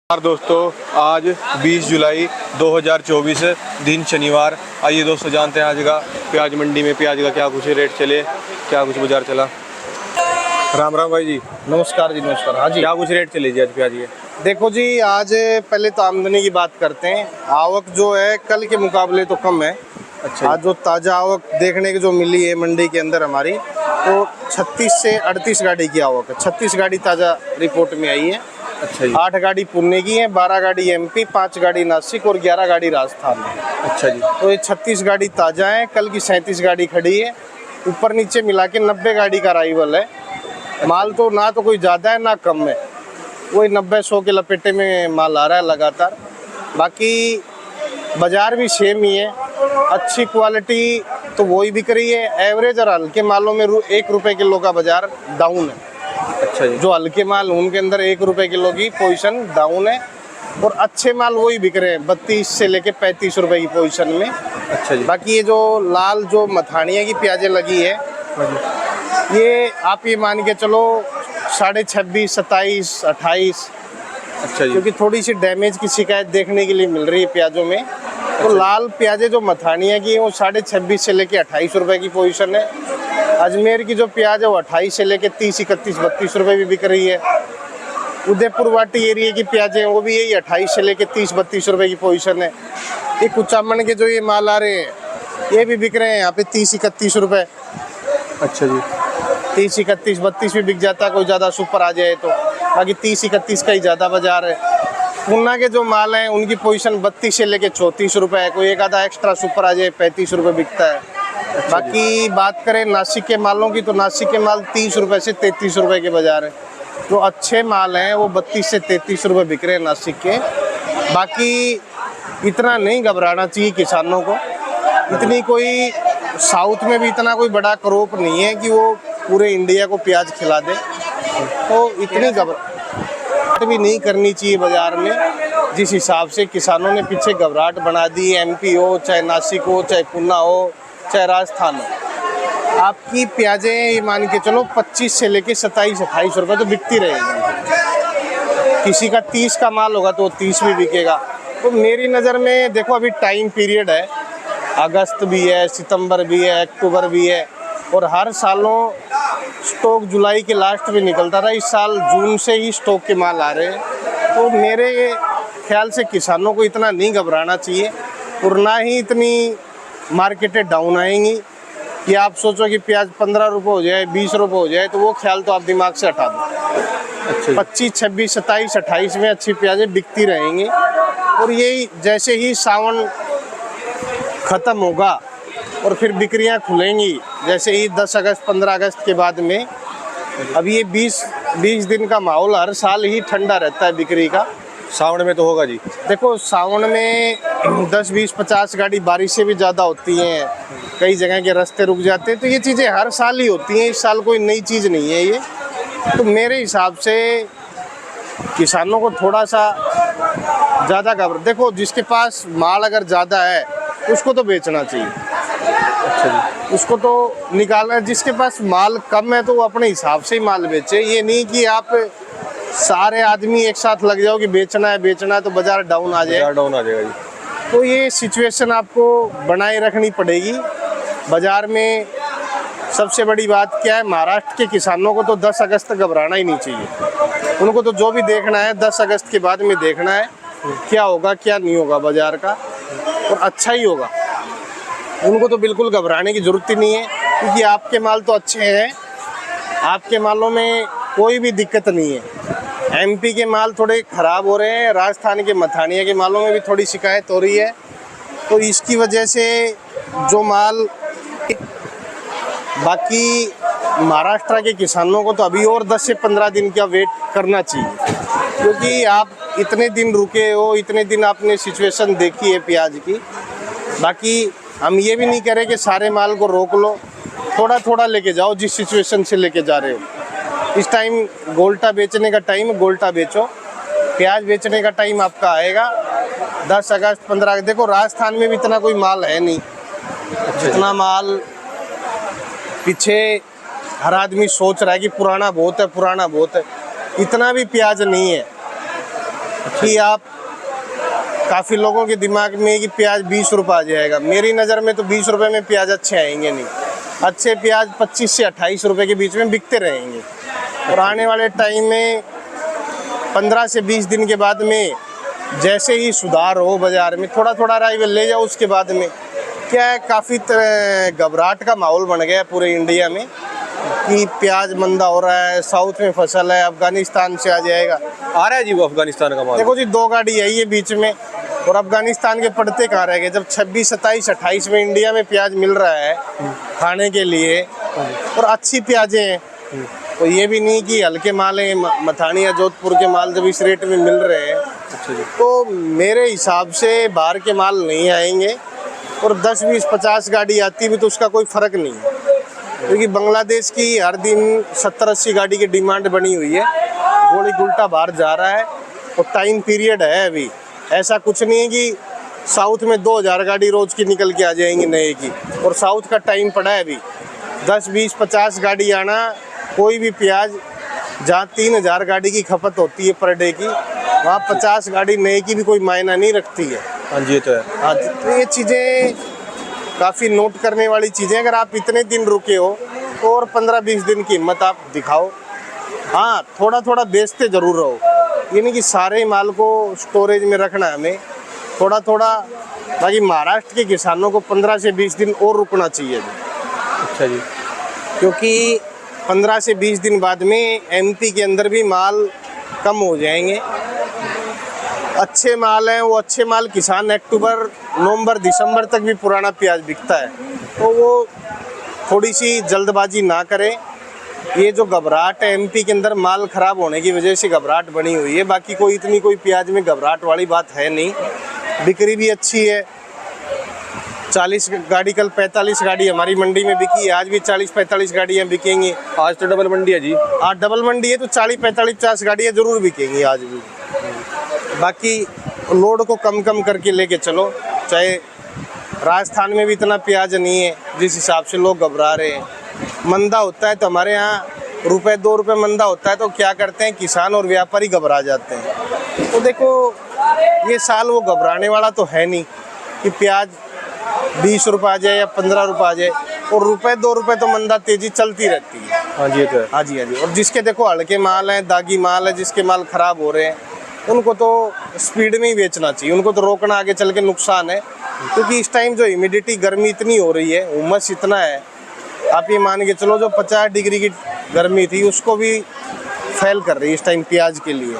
दोस्तों, आज 20 जुलाई 2024 दिन शनिवार। आइए दोस्तों जानते हैं आज का प्याज मंडी में प्याज का क्या कुछ रेट चले, क्या कुछ बाजार चला। राम राम भाई जी। नमस्कार जी। नमस्कार। हाँ जी, क्या कुछ रेट चले जी आज प्याज के? देखो जी, आज पहले तो आमदनी की बात करते हैं। आवक जो है कल के मुकाबले तो कम है। अच्छा, आज जो ताज़ा आवक देखने की जो मिली है मंडी के अंदर हमारी, तो 36 से 38 गाड़ी की आवक है। 36 गाड़ी ताज़ा रिपोर्ट में आई है। अच्छा जी। 8 गाड़ी पुणे की है, 12 गाड़ी एमपी, 5 गाड़ी नासिक और 11 गाड़ी राजस्थान है। अच्छा जी। तो ये 36 गाड़ी ताज़ा है। कल की 37 गाड़ी खड़ी है। ऊपर नीचे मिला के 90 गाड़ी का अराइवल है। माल तो ना तो कोई ज़्यादा है ना कम है, वही 90-100 के लपेटे में माल आ रहा है लगातार। बाकी बाज़ार भी सेम ही है। अच्छी क्वालिटी तो वही बिक रही है। एवरेज और हल्के मालों में 1 रुपये किलो का बाज़ार डाउन है। अच्छा जी। जो हल्के माल उनके अंदर 1 रुपये किलो की पोजीशन डाउन है, और अच्छे माल वही बिक रहे हैं 32 से लेके 35 रुपये की पोजीशन में। अच्छा जी। बाकी ये जो लाल जो मथानिया की प्याजें लगी है, ये आप ये मान के चलो 26.5, 27, 28। अच्छा जी। क्योंकि थोड़ी सी डैमेज की शिकायत देखने के लिए मिल रही है प्याजों में। तो लाल प्याजें जो मथानिया की है वो 26.5 से लेके 28 रुपये की पोजीशन है। अजमेर की जो प्याज है वो 28 से लेके 30, 31, 32 रुपये भी बिक रही है। उदयपुर वाटी एरिया की प्याजें वो भी यही 28 से लेके 30, 32 रुपये की पोजीशन है। ये कुचामन के जो ये माल आ रहे हैं ये भी बिक रहे हैं यहाँ पे 30, 31 रुपये। अच्छा जी। 30, 31, 32 भी बिक जाता है, कोई ज़्यादा सुपर आ जाए तो। बाकी 30, 31 का ही ज़्यादा बाजार है। पूना के जो माल हैं उनकी पोजीशन 32 से लेके 34 रुपये है। कोई एक आधा एक्स्ट्रा सुपर आ जाए 35 रुपये बिकता है। बाकी बात करें नासिक के मालों की, तो नासिक के माल 30 रुपये से 33 रुपये के बाजार है। जो अच्छे माल हैं वो 32 से 33 रुपये बिक रहे हैं नासिक के। बाकी इतना नहीं घबराना चाहिए किसानों को। इतनी कोई साउथ में भी इतना कोई बड़ा क्रॉप नहीं है कि वो पूरे इंडिया को प्याज खिला दे, तो इतनी घबराहट भी नहीं करनी चाहिए बाज़ार में। जिस हिसाब से किसानों ने पीछे घबराहट बना दी, एमपी हो चाहे नासिक हो चाहे पूना हो चाहे राजस्थान हो, आपकी प्याजें ये मान के चलो 25 से लेके 27-28 रुपये तो बिकती रहेगी। किसी का 30 का माल होगा तो 30 भी बिकेगा। तो मेरी नज़र में देखो, अभी टाइम पीरियड है, अगस्त भी है, सितंबर भी है, अक्टूबर भी है, और हर सालों स्टॉक जुलाई के लास्ट में निकलता था। इस साल जून से ही स्टॉक के माल आ रहे हैं। तो मेरे ख्याल से किसानों को इतना नहीं घबराना चाहिए, और ना ही इतनी मार्केटें डाउन आएंगी कि आप सोचो कि प्याज 15 रुपये हो जाए, 20 रुपये हो जाए, तो वो ख्याल तो आप दिमाग से हटा दो। अच्छा। 25, 26, 27, 28 में अच्छी प्याजें बिकती रहेंगी। और यही जैसे ही सावन ख़त्म होगा और फिर बिक्रियां खुलेंगी, जैसे ही 10 अगस्त 15 अगस्त के बाद में, अब ये 20 दिन का माहौल हर साल ही ठंडा रहता है बिक्री का। सावन में तो होगा जी। देखो सावन में 10, 20, 50 गाड़ी बारिशें भी ज़्यादा होती हैं, कई जगह के रास्ते रुक जाते हैं, तो ये चीज़ें हर साल ही होती हैं। इस साल कोई नई चीज़ नहीं है ये। तो मेरे हिसाब से किसानों को थोड़ा सा ज़्यादा देखो, जिसके पास माल अगर ज़्यादा है उसको तो बेचना चाहिए। अच्छा जी। उसको तो निकालना। जिसके पास माल कम है तो वो अपने हिसाब से ही माल बेचे। ये नहीं कि आप सारे आदमी एक साथ लग जाओ कि बेचना है तो बाजार डाउन आ जाए। बाजार डाउन आ जाएगा जी। तो ये सिचुएशन आपको बनाए रखनी पड़ेगी बाजार में। सबसे बड़ी बात क्या है, महाराष्ट्र के किसानों को तो 10 अगस्त तक घबराना ही नहीं चाहिए। उनको तो जो भी देखना है 10 अगस्त के बाद में देखना है क्या होगा क्या नहीं होगा बाजार का, और अच्छा ही होगा। उनको तो बिल्कुल घबराने की ज़रूरत ही नहीं है, क्योंकि आपके माल तो अच्छे हैं, आपके मालों में कोई भी दिक्कत नहीं है। एमपी के माल थोड़े ख़राब हो रहे हैं, राजस्थान के मथानिया के मालों में भी थोड़ी शिकायत हो रही है। तो इसकी वजह से जो माल, बाकी महाराष्ट्र के किसानों को तो अभी और 10 से 15 दिन का वेट करना चाहिए, क्योंकि आप इतने दिन रुके हो, इतने दिन आपने सिचुएशन देखी है प्याज की। बाकी हम ये भी नहीं कह रहे कि सारे माल को रोक लो, थोड़ा थोड़ा लेके जाओ जिस सिचुएशन से लेके जा रहे हो। इस टाइम गोल्टा बेचने का टाइम है, गोल्टा बेचो। प्याज बेचने का टाइम आपका आएगा 10 अगस्त 15 अगस्त। देखो राजस्थान में भी इतना कोई माल है नहीं, जितना माल पीछे हर आदमी सोच रहा है कि पुराना बहुत है, पुराना बहुत है। इतना भी प्याज नहीं है। कि आप काफ़ी लोगों के दिमाग में कि प्याज 20 रुपये आ जाएगा। मेरी नज़र में तो 20 रुपये में प्याज अच्छे आएंगे नहीं। अच्छे प्याज 25 से 28 रुपये के बीच में बिकते रहेंगे। और आने वाले टाइम में 15 से 20 दिन के बाद में जैसे ही सुधार हो बाज़ार में, थोड़ा थोड़ा अराइवल ले जाओ, उसके बाद में क्या है, काफ़ी घबराहट का माहौल बन गया पूरे इंडिया में कि प्याज मंदा हो रहा है, साउथ में फसल है, अफगानिस्तान से आ जाएगा। आ रहा है जी वो अफगानिस्तान का माल? देखो जी 2 गाड़ी आई है बीच में, और अफगानिस्तान के पड़ते कहाँ रह गए जब 26, 27, 28 में इंडिया में प्याज मिल रहा है खाने के लिए, और अच्छी प्याजें हैं। तो ये भी नहीं कि हल्के माल हैं, मथानी या जोधपुर के माल जब इस रेट में मिल रहे हैं। अच्छा जी। तो मेरे हिसाब से बाहर के माल नहीं आएंगे, और 10, 20, 50 गाड़ी आती भी तो उसका कोई फ़र्क नहीं है, क्योंकि बांग्लादेश की हर दिन 70, 80 गाड़ी की डिमांड बनी हुई है। गोली गुल्टा बाहर जा रहा है, और टाइम पीरियड है अभी। ऐसा कुछ नहीं है कि साउथ में 2000 गाड़ी रोज़ की निकल के आ जाएंगी नए की, और साउथ का टाइम पड़ा है अभी। 10, 20, 50 गाड़ी आना, कोई भी प्याज जहाँ 3000 गाड़ी की खपत होती है पर डे की, वहाँ 50 गाड़ी नए की भी कोई मायना नहीं रखती है। हाँ जी, ये तो है। हाँ, तो ये चीज़ें काफ़ी नोट करने वाली चीज़ें। अगर आप इतने दिन रुके हो तो और 15-20 दिन की हिम्मत आप दिखाओ। हाँ, थोड़ा थोड़ा बेचते ज़रूर रहो, ये नहीं कि सारे माल को स्टोरेज में रखना है हमें, थोड़ा थोड़ा। बाकी महाराष्ट्र के किसानों को 15 से 20 दिन और रुकना चाहिए। अच्छा जी। क्योंकि 15 से 20 दिन बाद में एमपी के अंदर भी माल कम हो जाएंगे। अच्छे माल हैं, वो अच्छे माल किसान अक्टूबर, नवंबर, दिसंबर तक भी पुराना प्याज बिकता है। तो वो थोड़ी सी जल्दबाजी ना करें। ये जो घबराहट है एमपी के अंदर माल ख़राब होने की वजह से घबराहट बनी हुई है, बाकी कोई इतनी कोई प्याज में घबराहट वाली बात है नहीं। बिक्री भी अच्छी है। 40 गाड़ी, कल 45 गाड़ी हमारी मंडी में बिकी है, आज भी 40-45 गाड़ियाँ बिकेंगी। आज तो डबल मंडी है जी। आज डबल मंडी है तो 40, 45, 50 गाड़ियाँ ज़रूर बिकेंगी आज भी। बाकी लोड को कम कम करके लेके चलो। चाहे राजस्थान में भी इतना प्याज नहीं है जिस हिसाब से लोग घबरा रहे हैं। मंदा होता है तो हमारे यहाँ रुपए 2 रुपए मंदा होता है तो क्या करते हैं, किसान और व्यापारी घबरा जाते हैं। तो देखो ये साल वो घबराने वाला तो है नहीं कि प्याज 20 रुपये आ जाए या 15 रुपये आ जाए, और रुपए 2 रुपये तो मंदा तेजी चलती रहती है। हाँ जी, ये तो है। हाँ जी, हाँ जी। और जिसके देखो हल्के माल हैं, दागी माल है, जिसके माल ख़राब हो रहे हैं, उनको तो स्पीड में ही बेचना चाहिए। उनको तो रोकना आगे चल के नुकसान है, क्योंकि इस टाइम जो ह्यूमिडिटी, गर्मी इतनी हो रही है, उमस इतना है, आप ये मान के चलो जो 50 डिग्री की गर्मी थी उसको भी फेल कर रही है इस टाइम प्याज के लिए।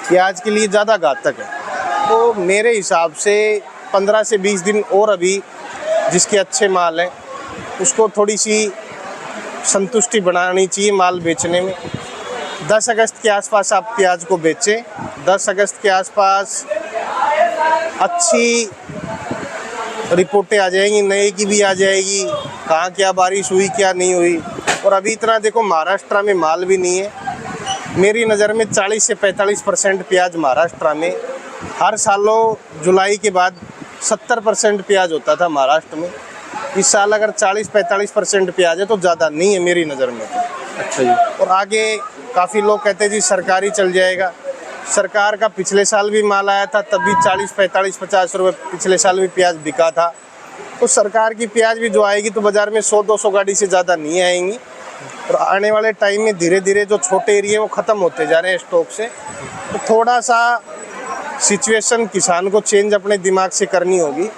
प्याज के लिए ज़्यादा घातक है। तो मेरे हिसाब से 15 से 20 दिन और अभी जिसके अच्छे माल हैं उसको थोड़ी सी संतुष्टि बनानी चाहिए माल बेचने में। 10 अगस्त के आसपास आप प्याज को बेचें। 10 अगस्त के आसपास अच्छी रिपोर्टें आ जाएंगी, नए की भी आ जाएगी, कहाँ क्या बारिश हुई क्या नहीं हुई। और अभी इतना देखो महाराष्ट्र में माल भी नहीं है। मेरी नज़र में 40 से 45% प्याज महाराष्ट्र में, हर सालों जुलाई के बाद 70% प्याज होता था महाराष्ट्र में। इस साल अगर 40-45% प्याज है तो ज़्यादा नहीं है मेरी नज़र में। अच्छा जी। और आगे काफ़ी लोग कहते हैं जी सरकारी चल जाएगा। सरकार का पिछले साल भी माल आया था, तब भी 40, 45, 50 रुपये पिछले साल भी प्याज बिका था। तो सरकार की प्याज भी जो आएगी तो बाज़ार में 100-200 गाड़ी से ज़्यादा नहीं आएंगी। और आने वाले टाइम में धीरे धीरे जो छोटे एरिया वो ख़त्म होते जा रहे हैं स्टॉक से। तो थोड़ा सा सिचुएशन किसान को चेंज अपने दिमाग से करनी होगी।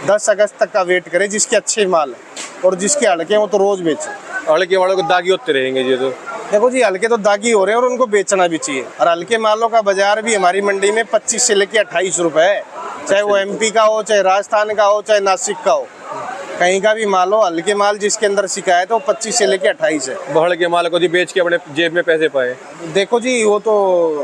10 अगस्त तक का वेट करें, जिसके अच्छे माल हैं, और जिसके हल्के हैं वो तो रोज़ बेचें। हल्के वालों को दागी होते रहेंगे जी। तो देखो जी हल्के तो दागी हो रहे हैं और उनको बेचना भी चाहिए। और हल्के मालों का बाजार भी हमारी मंडी में 25 से लेके 28 रुपये है। चाहे वो एमपी का हो, चाहे राजस्थान का हो, चाहे नासिक का हो, कहीं का भी माल हो, हल्के माल जिसके अंदर शिकायत हो 25 से लेके 28 है। वो हल्के माल को जी बेच के अपने जेब में पैसे पाए। देखो जी वो तो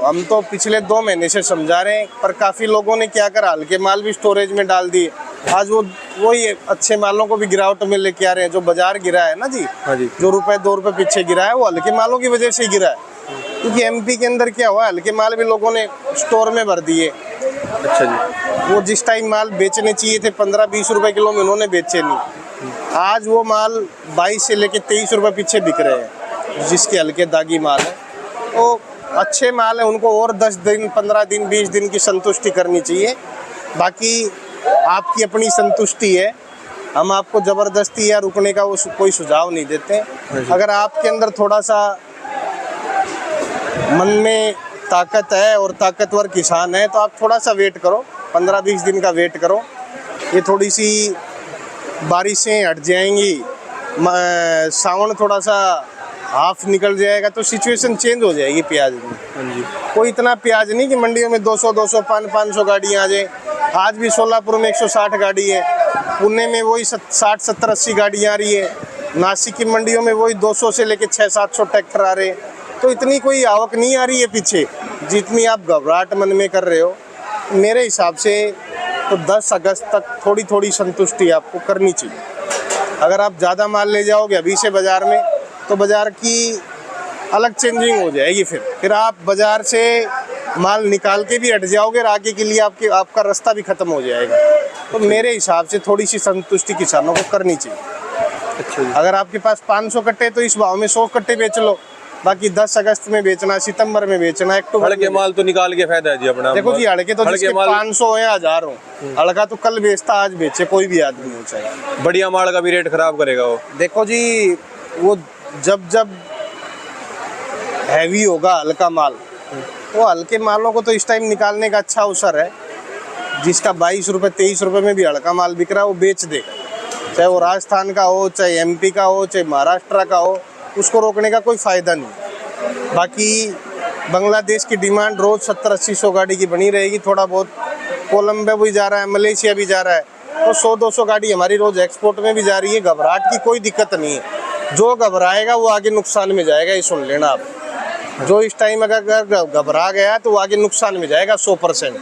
हम तो पिछले 2 महीने से समझा रहे हैं, पर काफ़ी लोगों ने क्या करा, हल्के माल भी स्टोरेज में डाल दिए। आज वो वही अच्छे मालों को भी गिरावट में लेके आ रहे हैं। जो बाजार गिरा है ना जी, हाँ जी, जो रुपए 2 रुपये पीछे गिरा है वो हल्के मालों की वजह से गिरा है। क्योंकि एमपी के अंदर क्या हुआ, हल्के माल भी लोगों ने स्टोर में भर दिए। अच्छा जी। वो जिस टाइम माल बेचने चाहिए थे 15-20 रुपए किलो में, उन्होंने बेचे नहीं। आज वो माल 22 से लेके 23 रुपए पीछे बिक रहे हैं, जिसके हल्के दागी माल है। तो अच्छे माल है उनको और 10 दिन 15 दिन 20 दिन की संतुष्टि करनी चाहिए। बाकी आपकी अपनी संतुष्टि है, हम आपको ज़बरदस्ती या रुकने का वो कोई सुझाव नहीं देते। अगर आपके अंदर थोड़ा सा मन में ताकत है और ताकतवर किसान है तो आप थोड़ा सा वेट करो, 15-20 दिन का वेट करो। ये थोड़ी सी बारिशें हट जाएंगी, सावन थोड़ा सा हाफ निकल जाएगा तो सिचुएशन चेंज हो जाएगी प्याज में। हाँ जी। कोई इतना प्याज नहीं कि मंडियों में 200 500 गाड़ियाँ आ जाए। आज भी सोलापुर में 160 गाड़ी है, पुणे में वही 60 70 80 गाड़ियाँ आ रही है, नासिक की मंडियों में वही 200 से लेके 600-700 ट्रैक्टर आ रहे हैं। तो इतनी कोई आवक नहीं आ रही है पीछे जितनी आप घबराहट मन में कर रहे हो। मेरे हिसाब से तो 10 अगस्त तक थोड़ी थोड़ी संतुष्टि आपको करनी चाहिए। अगर आप ज़्यादा माल ले जाओगे अभी से बाज़ार में तो बाज़ार की अलग चेंजिंग हो जाएगी। फिर आप बाज़ार से माल निकाल के भी हट जाओगे और आगे के लिए आपका रास्ता भी ख़त्म हो जाएगा। तो मेरे हिसाब से थोड़ी सी संतुष्टि किसानों को करनी चाहिए। अच्छा जी। अगर आपके पास 500 कट्टे तो इस भाव में 100 कट्टे बेच लो, बाकी 10 अगस्त में बेचना, सितंबर में बेचना, अक्टूबर हड़के माल तो निकाल के फायदा है जी अपना। देखो जी, हड़के तो जिसके 500 है 1000 हो, हड़का तो कल बेचता आज बेचे कोई भी आदमी हो चाहे। बढ़िया माल का भी रेट खराब करेगा वो। देखो जी, वो जब हैवी होगा हल्का माल, वो हल्के मालों को तो इस टाइम निकालने का अच्छा अवसर है। जिसका 22 रुपये 23 रुपये में भी हल्का माल बिक रहा है वो बेच देगा, चाहे वो राजस्थान का हो, चाहे एमपी का हो, चाहे महाराष्ट्र का हो, उसको रोकने का कोई फ़ायदा नहीं। बाकी बांग्लादेश की डिमांड रोज़ 70-80 गाड़ी की बनी रहेगी। थोड़ा बहुत कोलंबिया भी जा रहा है, मलेशिया भी जा रहा है, तो 100-200 गाड़ी हमारी रोज़ एक्सपोर्ट में भी जा रही है। घबराहट की कोई दिक्कत नहीं है। जो घबराएगा वो आगे नुकसान में जाएगा, ये सुन लेना आप। जो इस टाइम अगर घबरा गया तो वो आगे नुकसान में जाएगा 100%,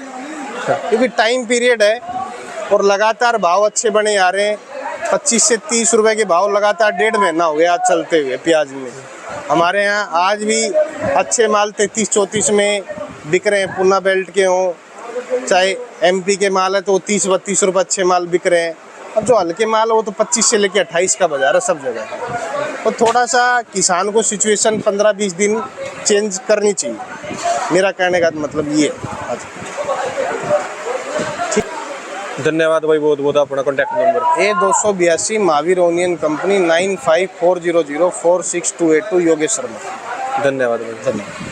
क्योंकि टाइम पीरियड है और लगातार भाव अच्छे बने आ रहे हैं। 25 से 30 रुपए के भाव लगातार 1.5 महीना हो गया आज चलते हुए प्याज में। हमारे यहाँ आज भी अच्छे माल 33-34 में बिक रहे हैं, पूना बेल्ट के हों चाहे एमपी के माल है तो 30-32 रुपये अच्छे माल बिक रहे हैं। अब जो हल्के माल है वो तो 25 से लेके 28 का बाजार है सब जगह। तो थोड़ा सा किसान को सिचुएशन 15-20 दिन चेंज करनी चाहिए, मेरा कहने का मतलब ये है। धन्यवाद भाई, बहुत बहुत अपना contact number. A282 Mahavir onion company 9540046282 Yogesh Sharma. धन्यवाद भाई। धन्यवाद।